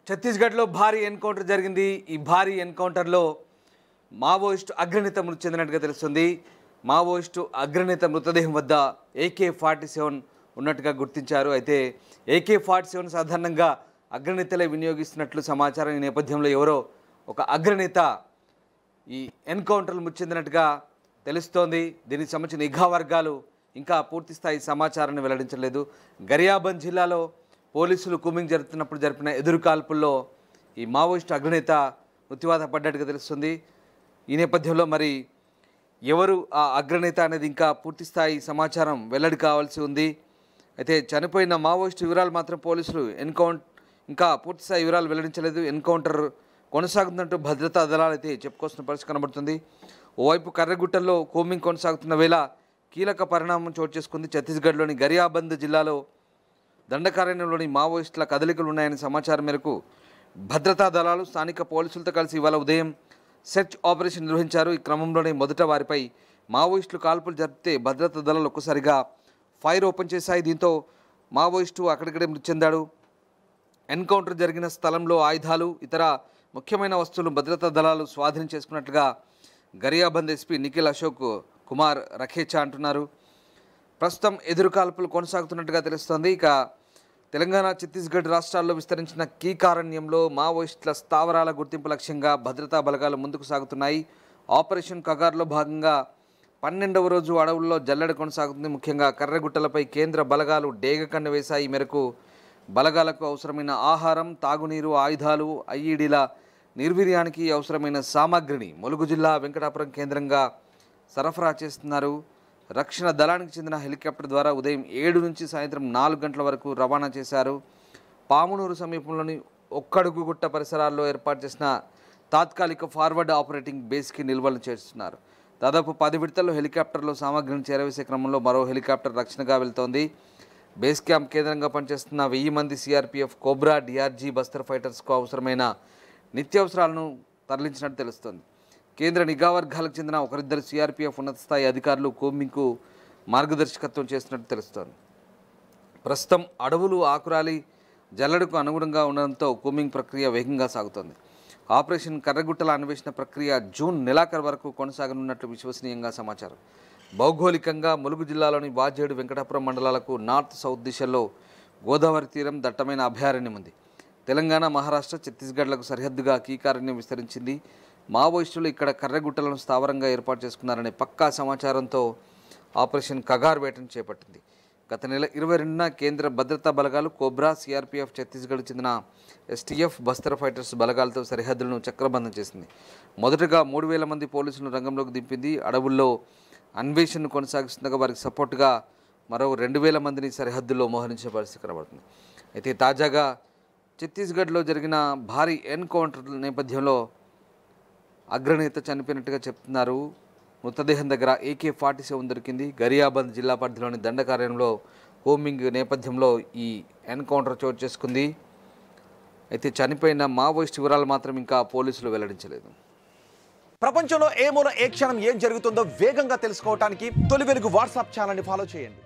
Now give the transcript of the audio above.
ఛత్తీస్గఢ్లో భారీ ఎన్కౌంటర్ జరిగింది. ఈ భారీ ఎన్కౌంటర్లో మావోయిస్టు అగ్రనేత మృతి చెందినట్టుగా తెలుస్తుంది. మావోయిస్టు అగ్రనేత మృతదేహం వద్ద AK-47 ఉన్నట్టుగా గుర్తించారు. అయితే AK-47 సాధారణంగా అగ్రనేతలే వినియోగిస్తున్నట్లు సమాచారం. ఈ నేపథ్యంలో ఎవరో ఒక అగ్రనేత ఈ ఎన్కౌంటర్లు మృతి చెందినట్టుగా తెలుస్తోంది. దీనికి సంబంధించిన నిఘా వర్గాలు ఇంకా పూర్తిస్థాయి సమాచారాన్ని వెల్లడించలేదు. గరియాబంద్ జిల్లాలో పోలీసులు కూంబింగ్ జరుపుతున్నప్పుడు జరిపిన ఎదురుకాల్పుల్లో ఈ మావోయిస్టు అగ్రనేత మృత్యువాత పడ్డట్టుగా తెలుస్తుంది. ఈ నేపథ్యంలో మరి ఎవరు ఆ అగ్రనేత అనేది ఇంకా పూర్తిస్థాయి సమాచారం వెల్లడి కావాల్సి ఉంది. అయితే చనిపోయిన మావోయిస్టు వివరాలు మాత్రం పోలీసులు ఇంకా పూర్తిస్థాయి వివరాలు వెల్లడించలేదు. ఎన్కౌంటర్ కొనసాగుతున్నట్టు భద్రతా దళాలు అయితే చెప్పుకొస్తున్న పరిస్థితి కనబడుతుంది. ఓవైపు కర్రగుట్టల్లో కూంబింగ్ కొనసాగుతున్న వేళ కీలక పరిణామం చోటు చేసుకుంది. ఛత్తీస్గఢ్లోని గరియాబంద్ జిల్లాలో దండకారణ్యంలోని మావోయిస్టుల కదలికలు ఉన్నాయని సమాచారం మేరకు భద్రతా దళాలు స్థానిక పోలీసులతో కలిసి ఇవాళ ఉదయం సెర్చ్ ఆపరేషన్ నిర్వహించారు. ఈ క్రమంలోనే మొదట వారిపై మావోయిస్టులు కాల్పులు జరిపితే భద్రతా దళాలు ఒక్కసారిగా ఫైర్ ఓపెన్ చేశాయి. దీంతో మావోయిస్టు అక్కడిక్కడే మృతి చెందాడు. ఎన్కౌంటర్ జరిగిన స్థలంలో ఆయుధాలు, ఇతర ముఖ్యమైన వస్తువులు భద్రతా దళాలు స్వాధీనం చేసుకున్నట్లుగా గరియాబంద్ ఎస్పీ నిఖిల్ అశోక్ కుమార్ రఖేచా అంటున్నారు. ప్రస్తుతం ఎదురుకాల్పులు కొనసాగుతున్నట్టుగా తెలుస్తోంది. ఇక తెలంగాణ, ఛత్తీస్గఢ్ రాష్ట్రాల్లో విస్తరించిన కీకారణ్యంలో మావోయిస్టుల స్థావరాల గుర్తింపు లక్ష్యంగా భద్రతా బలగాలు ముందుకు సాగుతున్నాయి. ఆపరేషన్ కగార్లో భాగంగా 12వ రోజు అడవుల్లో జల్లెడ కొనసాగుతుంది. ముఖ్యంగా కర్రగుట్టలపై కేంద్ర బలగాలు డేగ కన్ను వేశాయి. ఈ మేరకు బలగాలకు అవసరమైన ఆహారం, తాగునీరు, ఆయుధాలు, ఐఈడీల నిర్వీర్యానికి అవసరమైన సామాగ్రిని ములుగు జిల్లా వెంకటాపురం కేంద్రంగా సరఫరా చేస్తున్నారు. రక్షణ దళానికి చెందిన హెలికాప్టర్ ద్వారా ఉదయం 7 నుంచి సాయంత్రం 4 గంటల వరకు రవాణా చేశారు. పామునూరు సమీపంలోని ఒక్కడుగుగుట్ట పరిసరాల్లో ఏర్పాటు చేసిన తాత్కాలిక ఫార్వర్డ్ ఆపరేటింగ్ బేస్కి నిల్వలు చేస్తున్నారు. దాదాపు 10 విడతల్లో హెలికాప్టర్లో సామాగ్రిని చేరవేసే క్రమంలో మరో హెలికాప్టర్ రక్షణగా వెళ్తోంది. బేస్ క్యాంప్ కేంద్రంగా పనిచేస్తున్న 1000 మంది CRPF, కోబ్రా, DRG, బస్తర్ ఫైటర్స్కు అవసరమైన నిత్యావసరాలను తరలించినట్టు తెలుస్తోంది. కేంద్ర నిఘా వర్గాలకు చెందిన ఒకరిద్దరు CRPF ఉన్నత స్థాయి అధికారులు కూంబింగ్కు మార్గదర్శకత్వం చేస్తున్నట్టు తెలుస్తోంది. ప్రస్తుతం అడవులు ఆకురాలి జల్లెడకు అనుగుణంగా ఉండడంతో కూంబింగ్ ప్రక్రియ వేగంగా సాగుతోంది. ఆపరేషన్ కర్రగుట్టల అన్వేషణ ప్రక్రియ జూన్ నెలాఖరు వరకు కొనసాగనున్నట్లు విశ్వసనీయంగా సమాచారం. భౌగోళికంగా ములుగు జిల్లాలోని వాజేడు, వెంకటాపురం మండలాలకు నార్త్ సౌత్ దిశల్లో గోదావరి తీరం దట్టమైన అభయారణ్యం ఉంది. తెలంగాణ, మహారాష్ట్ర, ఛత్తీస్గఢ్లకు సరిహద్దుగా కీకారణ్యం విస్తరించింది. మావోయిస్టులు ఇక్కడ కర్రగుట్టలను స్థావరంగా ఏర్పాటు చేసుకున్నారనే పక్కా సమాచారంతో ఆపరేషన్ కగార్ వేటను చేపట్టింది. గత నెల 22న కేంద్ర భద్రతా బలగాలు, కోబ్రా, CRPF, ఛత్తీస్గఢ్ చెందిన STF, బస్తర్ ఫైటర్స్ బలగాలతో సరిహద్దులను చక్రబంధం చేసింది. మొదటగా 3000 మంది పోలీసులను రంగంలోకి దింపింది. అడవుల్లో అన్వేషణను కొనసాగిస్తుండగా వారికి సపోర్టుగా మరో 2000 మందిని సరిహద్దుల్లో మోహరించే పరిస్థితి కనబడుతుంది. అయితే తాజాగా ఛత్తీస్గఢ్లో జరిగిన భారీ ఎన్కౌంటర్ నేపథ్యంలో అగ్రనేత చనిపోయినట్టుగా చెప్తున్నారు. మృతదేహం దగ్గర AK-47 దొరికింది. గరియాబంద్ జిల్లా పరిధిలోని దండకారణ్యంలో కూంబింగ్ నేపథ్యంలో ఈ ఎన్కౌంటర్ చోటు చేసుకుంది. అయితే చనిపోయిన మావోయిస్ట్ వివరాలు మాత్రం ఇంకా పోలీసులు వెల్లడించలేదు. ప్రపంచంలో ఏ మూల ఏ క్షణం ఏం జరుగుతుందో వేగంగా తెలుసుకోవడానికి తొలి వెలుగు వాట్సాప్ ఛానల్ని ఫాలో చేయండి.